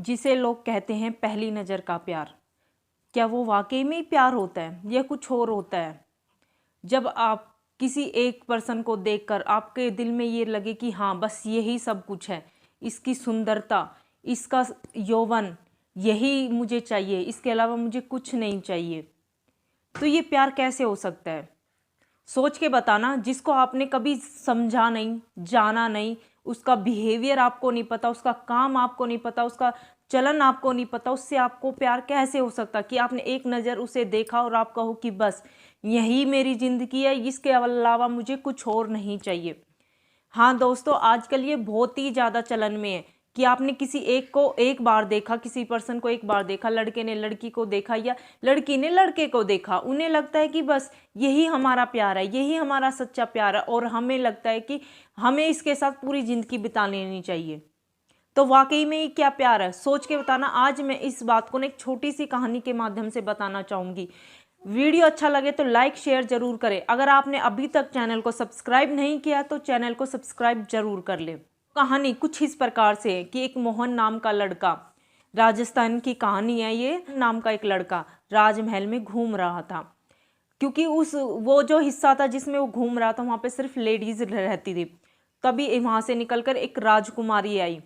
जिसे लोग कहते हैं पहली नज़र का प्यार, क्या वो वाकई में ही प्यार होता है या कुछ और होता है? जब आप किसी एक पर्सन को देखकर आपके दिल में ये लगे कि हाँ बस यही सब कुछ है, इसकी सुंदरता, इसका यौवन, यही मुझे चाहिए, इसके अलावा मुझे कुछ नहीं चाहिए, तो ये प्यार कैसे हो सकता है? सोच के बताना। जिसको आपने कभी समझा नहीं, जाना नहीं, उसका बिहेवियर आपको नहीं पता, उसका काम आपको नहीं पता, उसका चलन आपको नहीं पता, उससे आपको प्यार कैसे हो सकता कि आपने एक नज़र उसे देखा और आप कहो कि बस यही मेरी ज़िंदगी है, इसके अलावा मुझे कुछ और नहीं चाहिए। हाँ दोस्तों, आजकल ये बहुत ही ज़्यादा चलन में है कि आपने किसी एक को एक बार देखा, किसी पर्सन को एक बार देखा, लड़के ने लड़की को देखा या लड़की ने लड़के को देखा, उन्हें लगता है कि बस यही हमारा प्यार है, यही हमारा सच्चा प्यार है, और हमें लगता है कि हमें इसके साथ पूरी ज़िंदगी बिता लेनी चाहिए। तो वाकई में ये क्या प्यार है? सोच के बताना। आज मैं इस बात को एक छोटी सी कहानी के माध्यम से बताना चाहूँगी। वीडियो अच्छा लगे तो लाइक शेयर जरूर करें। अगर आपने अभी तक चैनल को सब्सक्राइब नहीं किया तो चैनल को सब्सक्राइब जरूर कर ले। कहानी कुछ इस प्रकार से है कि एक मोहन नाम का लड़का, राजस्थान की कहानी है ये, नाम का एक लड़का राजमहल में घूम रहा था। क्योंकि वो जो हिस्सा था जिसमें वो घूम रहा था वहाँ पे सिर्फ लेडीज रहती थी। तभी वहाँ से निकलकर एक राजकुमारी आई।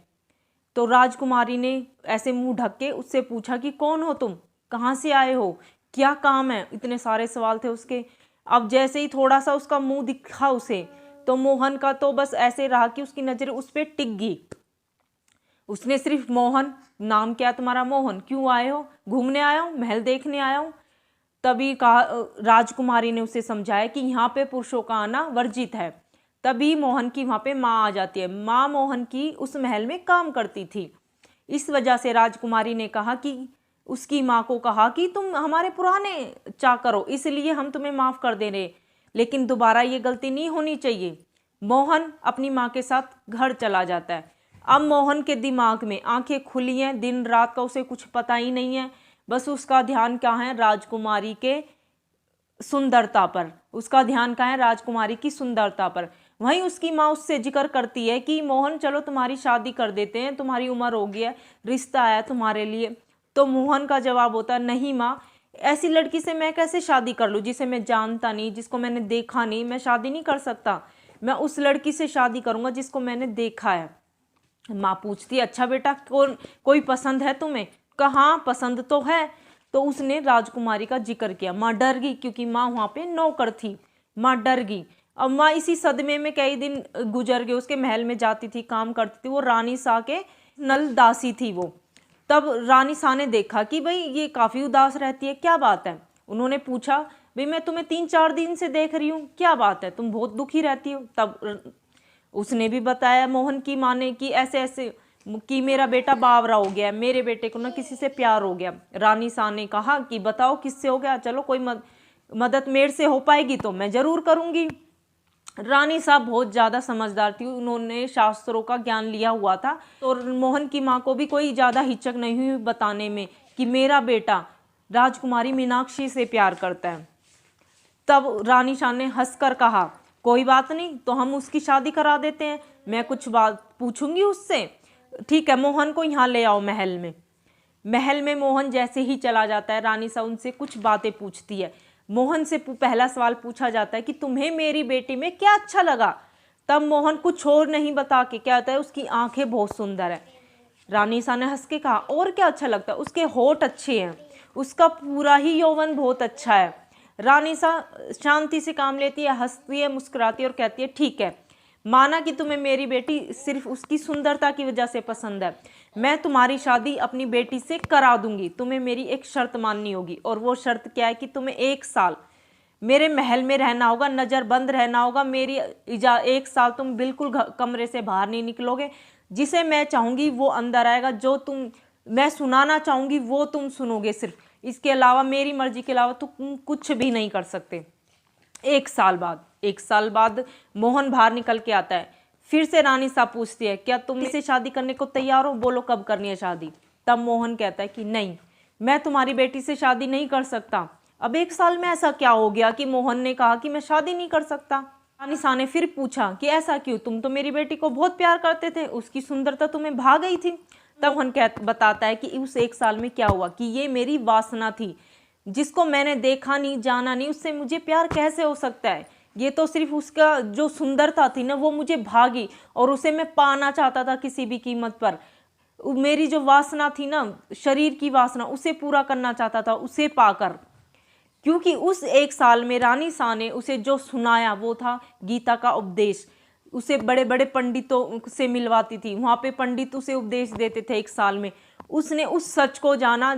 तो राजकुमारी ने ऐसे मुंह ढक के उससे पूछा कि कौन हो तुम, कहाँ से आए हो, क्या काम है? इतने सारे सवाल थे उसके। अब जैसे ही थोड़ा सा उसका मुंह दिखा उसे, तो मोहन का तो बस ऐसे रहा कि उसकी नज़र उस पर टिक गई। उसने सिर्फ मोहन, नाम क्या तुम्हारा? मोहन। क्यों आए हो? घूमने आया हूँ, महल देखने आया हूँ। तभी कहा, राजकुमारी ने उसे समझाया कि यहाँ पे पुरुषों का आना वर्जित है। तभी मोहन की वहाँ पे माँ आ जाती है। माँ मोहन की उस महल में काम करती थी। इस वजह से राजकुमारी ने कहा कि उसकी माँ को कहा कि तुम हमारे पुराने चाकर हो, इसलिए हम तुम्हें माफ़ कर दे रहे, लेकिन दोबारा ये गलती नहीं होनी चाहिए। मोहन अपनी माँ के साथ घर चला जाता है। अब मोहन के दिमाग में आंखें खुली हैं, दिन रात का उसे कुछ पता ही नहीं है। बस उसका ध्यान क्या है? राजकुमारी के सुंदरता पर। उसका ध्यान कहाँ है? राजकुमारी की सुंदरता पर। वहीं उसकी माँ उससे जिक्र करती है कि मोहन चलो तुम्हारी शादी कर देते हैं, तुम्हारी उम्र हो गई है, रिश्ता आया तुम्हारे लिए। तो मोहन का जवाब होता है, नहीं माँ, ऐसी लड़की से मैं कैसे शादी कर लूँ जिसे मैं जानता नहीं, जिसको मैंने देखा नहीं? मैं शादी नहीं कर सकता। मैं उस लड़की से शादी करूँगा जिसको मैंने देखा है। माँ पूछती है, अच्छा बेटा, कोई पसंद है तुम्हें? कहाँ, पसंद तो है। तो उसने राजकुमारी का जिक्र किया। माँ डर गई, क्योंकि माँ वहाँ पे नौकर थी। माँ डर गई। अब माँ इसी सदमे में कई दिन गुजर गए। उसके महल में जाती थी, काम करती थी। वो रानी सा के नल दासी थी वो। तब रानी सा ने देखा कि भाई ये काफ़ी उदास रहती है, क्या बात है? उन्होंने पूछा, भाई मैं तुम्हें 3-4 दिन से देख रही हूँ, क्या बात है, तुम बहुत दुखी रहती हो। तब उसने भी बताया मोहन की माँ ने कि ऐसे ऐसे कि मेरा बेटा बावरा हो गया, मेरे बेटे को ना किसी से प्यार हो गया। रानी सा ने कहा कि बताओ किससे हो गया? चलो कोई मदद मेरे से हो पाएगी तो मैं ज़रूर करूँगी। रानी साहब बहुत ज़्यादा समझदार थी, उन्होंने शास्त्रों का ज्ञान लिया हुआ था। तो मोहन की माँ को भी कोई ज़्यादा हिचक नहीं हुई बताने में कि मेरा बेटा राजकुमारी मीनाक्षी से प्यार करता है। तब रानी शाह ने हंसकर कहा, कोई बात नहीं, तो हम उसकी शादी करा देते हैं, मैं कुछ बात पूछूंगी उससे। ठीक है, मोहन को यहाँ ले आओ महल में। महल में मोहन जैसे ही चला जाता है, रानी साहब उनसे कुछ बातें पूछती है। मोहन से पहला सवाल पूछा जाता है कि तुम्हें मेरी बेटी में क्या अच्छा लगा? तब मोहन कुछ और नहीं बता के क्या होता है, उसकी आंखें बहुत सुंदर है। रानी साहब ने हंस के कहा, और क्या अच्छा लगता है? उसके होठ अच्छे हैं, उसका पूरा ही यौवन बहुत अच्छा है। रानी सा शांति से काम लेती है, हंसती है, मुस्कुराती है और कहती है, ठीक है, माना कि तुम्हें मेरी बेटी सिर्फ उसकी सुंदरता की वजह से पसंद है, मैं तुम्हारी शादी अपनी बेटी से करा दूंगी। तुम्हें मेरी एक शर्त माननी होगी, और वो शर्त क्या है कि तुम्हें 1 साल मेरे महल में रहना होगा, नज़र बंद रहना होगा। मेरी 1 साल तुम बिल्कुल कमरे से बाहर नहीं निकलोगे। जिसे मैं चाहूँगी वो अंदर आएगा, जो मैं सुनाना चाहूँगी वो तुम सुनोगे सिर्फ। इसके अलावा, मेरी मर्जी के अलावा तुम कुछ भी नहीं कर सकते। 1 साल बाद मोहन बाहर निकल के आता है। फिर से रानी साहब पूछती है, क्या तुम इसे शादी करने को तैयार हो? बोलो कब करनी है शादी? तब मोहन कहता है कि नहीं, मैं तुम्हारी बेटी से शादी नहीं कर सकता। अब 1 साल में ऐसा क्या हो गया कि मोहन ने कहा कि मैं शादी नहीं कर सकता? रानी साहब ने फिर पूछा कि ऐसा क्यों? तुम तो मेरी बेटी को बहुत प्यार करते थे, उसकी सुंदरता तुम्हें भा गई थी। तब मोहन बताता है कि उस 1 साल में क्या हुआ, कि ये मेरी वासना थी, जिसको मैंने देखा नहीं जाना नहीं, उससे मुझे प्यार कैसे हो सकता है। ये तो सिर्फ उसका जो सुंदरता थी ना वो मुझे भागी, और उसे मैं पाना चाहता था किसी भी कीमत पर। मेरी जो वासना थी ना, शरीर की वासना, उसे पूरा करना चाहता था उसे पाकर। क्योंकि उस 1 साल में रानी सा ने उसे जो सुनाया वो था गीता का उपदेश। उसे बड़े बड़े पंडितों से मिलवाती थी, वहाँ पे पंडित उसे उपदेश देते थे 1 साल में। उसने उस सच को जाना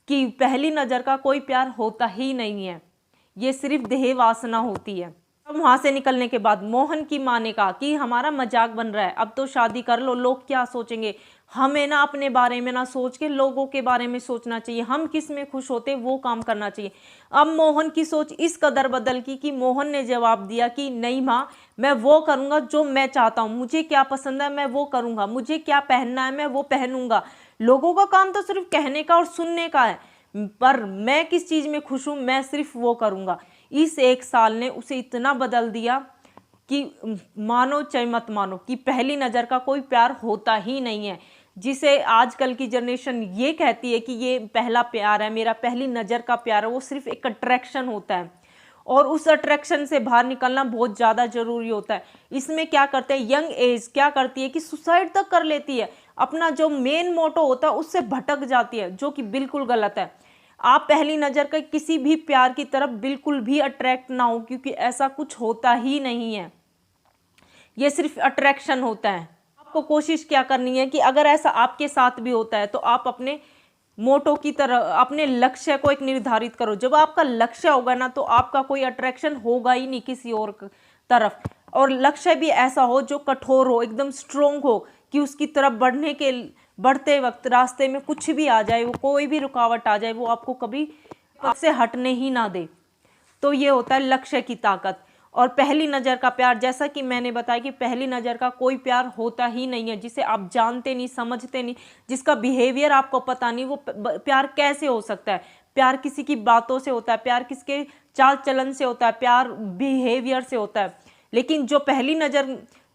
कि पहली नज़र का कोई प्यार होता ही नहीं है, ये सिर्फ देह वासना होती है। अब वहाँ से निकलने के बाद मोहन की माँ ने कहा कि हमारा मजाक बन रहा है, अब तो शादी कर लो, लोग क्या सोचेंगे। हमें ना अपने बारे में ना सोच के लोगों के बारे में सोचना चाहिए, हम किस में खुश होते वो काम करना चाहिए। अब मोहन की सोच इस कदर बदल गई कि मोहन ने जवाब दिया कि नहीं माँ, मैं वो करूँगा जो मैं चाहता हूँ, मुझे क्या पसंद है मैं वो करूँगा, मुझे क्या पहनना है मैं वो पहनूंगा। लोगों का काम तो सिर्फ कहने का और सुनने का है, पर मैं किस चीज़ में खुश हूँ मैं सिर्फ वो करूँगा। इस 1 साल ने उसे इतना बदल दिया कि मानो चाहे मत मानो कि पहली नज़र का कोई प्यार होता ही नहीं है। जिसे आजकल की जनरेशन ये कहती है कि ये पहला प्यार है, मेरा पहली नज़र का प्यार है, वो सिर्फ एक अट्रैक्शन होता है, और उस अट्रैक्शन से बाहर निकलना बहुत ज़्यादा ज़रूरी होता है। इसमें क्या करते हैं, यंग एज क्या करती है कि सुसाइड तक कर लेती है, अपना जो मेन मोटो होता है उससे भटक जाती है, जो कि बिल्कुल गलत है। आप पहली नज़र का किसी भी प्यार की तरफ बिल्कुल भी अट्रैक्ट ना हो, क्योंकि ऐसा कुछ होता ही नहीं है, ये सिर्फ अट्रैक्शन होता है। आपको कोशिश क्या करनी है कि अगर ऐसा आपके साथ भी होता है तो आप अपने मोटो की तरह अपने लक्ष्य को एक निर्धारित करो। जब आपका लक्ष्य होगा ना तो आपका कोई अट्रैक्शन होगा ही नहीं किसी और तरफ, और लक्ष्य भी ऐसा हो जो कठोर हो, एकदम स्ट्रोंग हो, कि उसकी तरफ बढ़ते वक्त रास्ते में कुछ भी आ जाए, वो कोई भी रुकावट आ जाए, वो आपको कभी पथ से हटने ही ना दे। तो ये होता है लक्ष्य की ताकत। और पहली नज़र का प्यार, जैसा कि मैंने बताया कि पहली नज़र का कोई प्यार होता ही नहीं है, जिसे आप जानते नहीं समझते नहीं, जिसका बिहेवियर आपको पता नहीं, वो प्यार कैसे हो सकता है। प्यार किसी की बातों से होता है, प्यार किसके चाल चलन से होता है, प्यार बिहेवियर से होता है।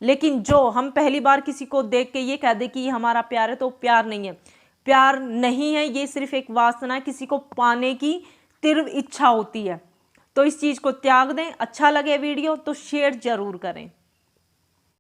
लेकिन जो हम पहली बार किसी को देख के ये कह दे कि ये हमारा प्यार है, तो प्यार नहीं है। प्यार नहीं है, ये सिर्फ एक वासना है, किसी को पाने की तीव्र इच्छा होती है। तो इस चीज़ को त्याग दें। अच्छा लगे वीडियो तो शेयर जरूर करें।